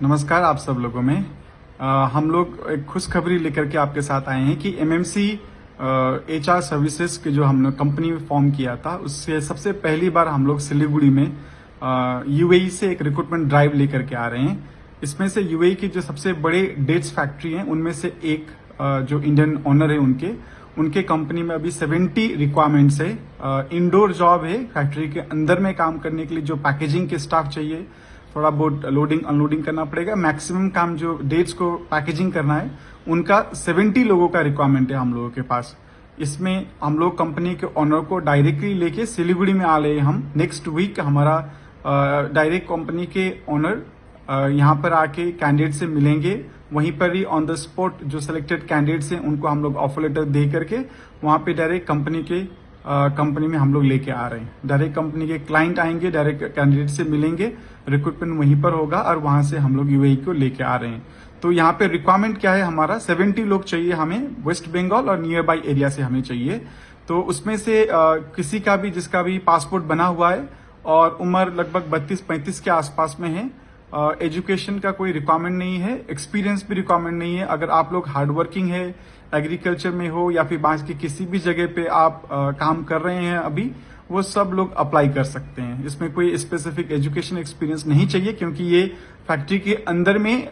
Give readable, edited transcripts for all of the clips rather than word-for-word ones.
नमस्कार आप सब लोगों में। हम लोग एक खुशखबरी लेकर के आपके साथ आए हैं कि एमएमसी एचआर सर्विसेज के जो हमने कंपनी फॉर्म किया था उससे सबसे पहली बार हम लोग सिलीगुड़ी में यूएई से एक रिक्रूटमेंट ड्राइव लेकर के आ रहे हैं। इसमें से यूएई की जो सबसे बड़े डेट्स फैक्ट्री हैं उनमें से एक जो इंडियन ओनर है उनके कंपनी में अभी 70 रिक्वायरमेंट्स है। इंडोर जॉब है, फैक्ट्री के अंदर में काम करने के लिए जो पैकेजिंग के स्टाफ चाहिए, थोड़ा बहुत लोडिंग अनलोडिंग करना पड़ेगा। मैक्सिमम काम जो डेट्स को पैकेजिंग करना है उनका 70 लोगों का रिक्वायरमेंट है हम लोगों के पास। इसमें हम लोग कंपनी के ऑनर को डायरेक्टली लेके सिलीगुड़ी में आ रहे हैं। हम नेक्स्ट वीक हमारा डायरेक्ट कंपनी के ऑनर यहाँ पर आके कैंडिडेट से मिलेंगे। वहीं पर ही ऑन द स्पॉट जो सिलेक्टेड कैंडिडेट्स हैं उनको हम लोग ऑफर लेटर दे करके वहां पे डायरेक्ट कंपनी में हम लोग लेके आ रहे हैं। डायरेक्ट कंपनी के क्लाइंट आएंगे, डायरेक्ट कैंडिडेट से मिलेंगे, रिक्रूटमेंट वहीं पर होगा और वहां से हम लोग यूएई को लेके आ रहे हैं। तो यहाँ पे रिक्वायरमेंट क्या है, हमारा 70 लोग चाहिए हमें, वेस्ट बंगाल और नियर बाई एरिया से हमें चाहिए। तो उसमें से किसी का भी जिसका भी पासपोर्ट बना हुआ है और उम्र लगभग 32-35 के आसपास में है। एजुकेशन का कोई रिक्वायरमेंट नहीं है, एक्सपीरियंस भी रिक्वायरमेंट नहीं है। अगर आप लोग हार्ड वर्किंग है, एग्रीकल्चर में हो या फिर बांस की किसी भी जगह पे आप काम कर रहे हैं अभी, वो सब लोग अप्लाई कर सकते हैं। इसमें कोई स्पेसिफिक एजुकेशन एक्सपीरियंस नहीं चाहिए क्योंकि ये फैक्ट्री के अंदर में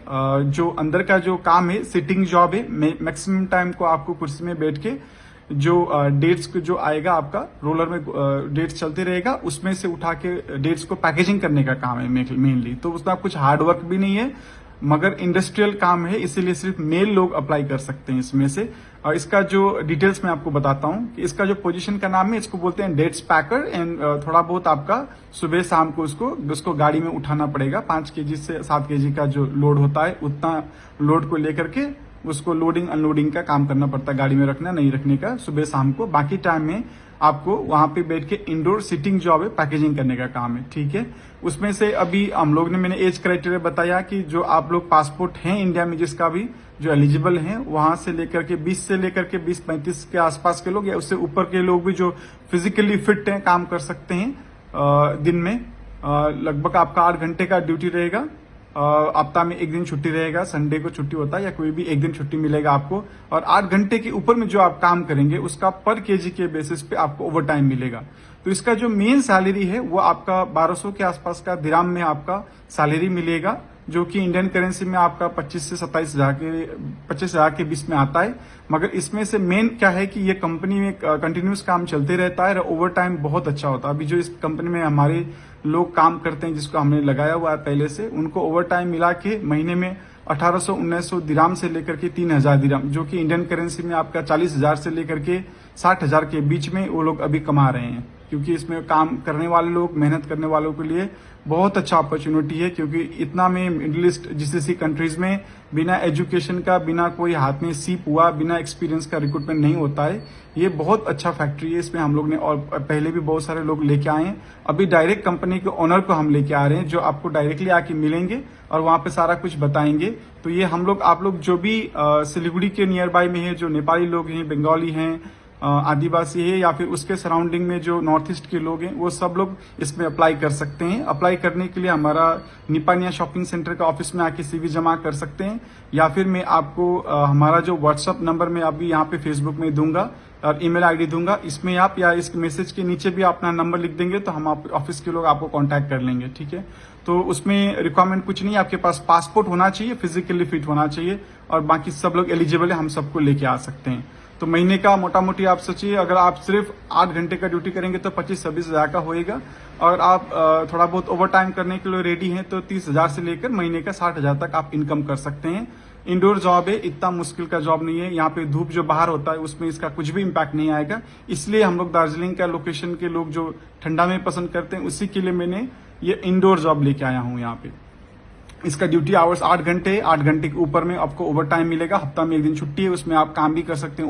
जो अंदर का जो काम है सिटिंग जॉब है। मैक्सिमम टाइम को आपको कुर्सी में बैठ के जो डेट्स को जो आएगा आपका रोलर में डेट्स चलते रहेगा, उसमें से उठा के डेट्स को पैकेजिंग करने का काम है मेनली। तो उसमें कुछ हार्ड वर्क भी नहीं है मगर इंडस्ट्रियल काम है, इसीलिए सिर्फ मेल लोग अप्लाई कर सकते हैं इसमें से। और इसका जो डिटेल्स मैं आपको बताता हूं कि इसका जो पोजीशन का नाम है, इसको बोलते हैं डेट्स पैकर। एंड थोड़ा बहुत आपका सुबह शाम को उसको गाड़ी में उठाना पड़ेगा। 5 केजी से 7 केजी का जो लोड होता है उतना लोड को लेकर के उसको लोडिंग अनलोडिंग का काम करना पड़ता है, गाड़ी में रखना नहीं रखने का, सुबह शाम को। बाकी टाइम में आपको वहां पे बैठ के इंडोर सिटिंग जॉब है, पैकेजिंग करने का काम है, ठीक है। उसमें से अभी हम लोग ने मैंने एज क्राइटेरिया बताया कि जो आप लोग पासपोर्ट हैं इंडिया में जिसका भी जो एलिजिबल हैं, वहां से लेकर के 20 से लेकर के 20-35 के आसपास के लोग या उससे ऊपर के लोग भी जो फिजिकली फिट हैं काम कर सकते हैं। दिन में लगभग आपका 8 घंटे का ड्यूटी रहेगा। हफ्ता में एक दिन छुट्टी रहेगा, संडे को छुट्टी होता है या कोई भी एक दिन छुट्टी मिलेगा आपको। और 8 घंटे के ऊपर में जो आप काम करेंगे उसका पर केजी के बेसिस पे आपको ओवर टाइम मिलेगा। तो इसका जो मेन सैलरी है वो आपका 1200 के आसपास का दिराम में आपका सैलरी मिलेगा, जो कि इंडियन करेंसी में आपका 25 से 27,000 के बीच में आता है। मगर इसमें से मेन क्या है कि ये कंपनी में कंटिन्यूस काम चलते रहता है और ओवर टाइम बहुत अच्छा होता है। अभी जो इस कंपनी में हमारे लोग काम करते हैं जिसको हमने लगाया हुआ है पहले से, उनको ओवर टाइम मिला के महीने में 1800-1900 दिराम से लेकर के 3000 दिराम, जो कि इंडियन करेंसी में आपका 40,000 से लेकर के 60,000 के बीच में वो लोग अभी कमा रहे हैं। क्योंकि इसमें काम करने वाले लोग, मेहनत करने वालों के लिए बहुत अच्छा अपॉर्चुनिटी है। क्योंकि इतना में मिडिल ईस्ट जीसीसी कंट्रीज में बिना एजुकेशन का, बिना कोई हाथ में सीप हुआ, बिना एक्सपीरियंस का रिक्रूटमेंट नहीं होता है। ये बहुत अच्छा फैक्ट्री है। इसमें हम लोग ने और पहले भी बहुत सारे लोग लेके आए हैं। अभी डायरेक्ट कंपनी के ओनर को हम लेके आ रहे हैं जो आपको डायरेक्टली आके मिलेंगे और वहां पे सारा कुछ बताएंगे। तो ये हम लोग आप लोग जो भी सिलीगुड़ी के नियर बाय में है, जो नेपाली लोग हैं, बंगाली हैं, आदिवासी है या फिर उसके सराउंडिंग में जो नॉर्थ ईस्ट के लोग हैं, वो सब लोग इसमें अप्लाई कर सकते हैं। अप्लाई करने के लिए हमारा निपानिया शॉपिंग सेंटर का ऑफिस में आके सीवी जमा कर सकते हैं या फिर मैं आपको हमारा जो व्हाट्सएप नंबर मैं अभी यहाँ पे फेसबुक में दूंगा और ईमेल आईडी दूंगा, इसमें आप या इस मैसेज के नीचे भी अपना नंबर लिख देंगे तो हम ऑफिस के लोग आपको कांटेक्ट कर लेंगे, ठीक है। तो उसमें रिक्वायरमेंट कुछ नहीं है, आपके पास पासपोर्ट होना चाहिए, फिजिकली फिट होना चाहिए और बाकी सब लोग एलिजिबल है, हम सबको लेके आ सकते हैं। तो महीने का मोटा मोटी आप सोचिए, अगर आप सिर्फ 8 घंटे का ड्यूटी करेंगे तो 25-26 हजार का होएगा। और आप थोड़ा बहुत ओवर टाइम करने के लिए रेडी हैं तो 30,000 से लेकर महीने का 60,000 तक आप इनकम कर सकते हैं। इंडोर जॉब है, इतना मुश्किल का जॉब नहीं है। यहाँ पे धूप जो बाहर होता है उसमें इसका कुछ भी इम्पैक्ट नहीं आएगा। इसलिए हम लोग दार्जिलिंग का लोकेशन के लोग जो ठंडा में पसंद करते हैं, उसी के लिए मैंने ये इंडोर जॉब लेके आया हूँ यहाँ पे। इसका ड्यूटी आवर्स 8 घंटे, 8 घंटे के ऊपर में आपको ओवर टाइम मिलेगा। हफ्ता में एक दिन छुट्टी है, उसमें आप काम भी कर सकते हैं,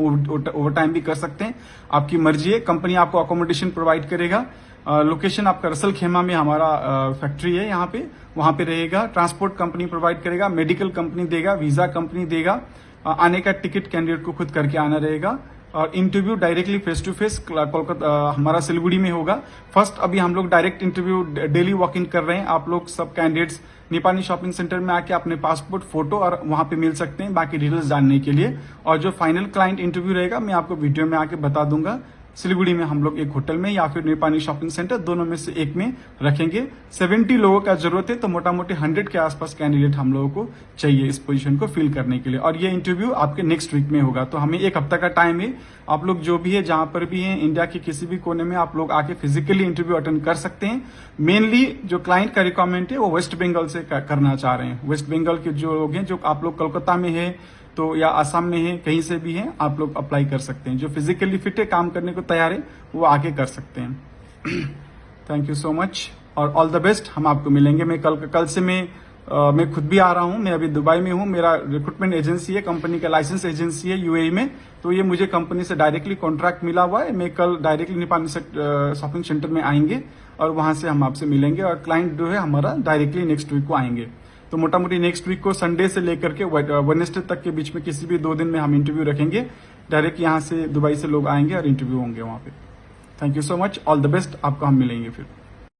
ओवर टाइम भी कर सकते हैं, आपकी मर्जी है। कंपनी आपको अकोमोडेशन प्रोवाइड करेगा। लोकेशन आपका रसल खेमा में हमारा फैक्ट्री है यहाँ पे, वहां पे रहेगा। ट्रांसपोर्ट कंपनी प्रोवाइड करेगा, मेडिकल कंपनी देगा, वीजा कंपनी देगा। आने का टिकट कैंडिडेट को खुद करके आना रहेगा। और interview directly face to face Kolkata हमारा सिलीगुड़ी में होगा। फर्स्ट अभी हम लोग direct interview daily walk in कर रहे हैं। आप लोग सब कैंडिडेट्स निपानी शॉपिंग सेंटर में आके अपने पासपोर्ट फोटो और वहां पे मिल सकते हैं बाकी डिटेल्स जानने के लिए। और जो फाइनल क्लाइंट इंटरव्यू रहेगा मैं आपको वीडियो में आके बता दूंगा। सिलीगुड़ी में हम लोग एक होटल में या फिर निपानी शॉपिंग सेंटर, दोनों में से एक में रखेंगे। 70 लोगों का जरूरत है, तो मोटा मोटी 100 के आसपास कैंडिडेट हम लोगों को चाहिए इस पोजीशन को फिल करने के लिए। और ये इंटरव्यू आपके नेक्स्ट वीक में होगा, तो हमें एक हफ्ता का टाइम है। आप लोग जो भी है, जहां पर भी है, इंडिया के किसी भी कोने में आप लोग आके फिजिकली इंटरव्यू अटेंड कर सकते हैं। मेनली जो क्लाइंट का रिक्वायरमेंट है वो वेस्ट बंगाल से करना चाह रहे हैं। वेस्ट बंगाल के जो लोग हैं, जो आप लोग कोलकाता में है तो या आसाम में है, कहीं से भी है, आप लोग अप्लाई कर सकते हैं। जो फिजिकली फिट है, काम करने को तैयार है, वो आगे कर सकते हैं। थैंक यू सो मच और ऑल द बेस्ट। हम आपको मिलेंगे। मैं कल से मैं खुद भी आ रहा हूँ। मैं अभी दुबई में हूँ। मेरा रिक्रूटमेंट एजेंसी है, कंपनी का लाइसेंस एजेंसी है यूएई में। तो ये मुझे कंपनी से डायरेक्टली कॉन्ट्रैक्ट मिला हुआ है। मैं कल डायरेक्टली निपानी शॉपिंग सेंटर में आएंगे और वहां से हम आपसे मिलेंगे। और क्लाइंट जो है हमारा डायरेक्टली नेक्स्ट वीक को आएंगे। तो मोटा मोटी नेक्स्ट वीक को संडे से लेकर के वेडनेसडे तक के बीच में किसी भी 2 दिन में हम इंटरव्यू रखेंगे। डायरेक्ट यहाँ से दुबई से लोग आएंगे और इंटरव्यू होंगे वहां पे। Thank you so much, all the best. आपको हम मिलेंगे फिर।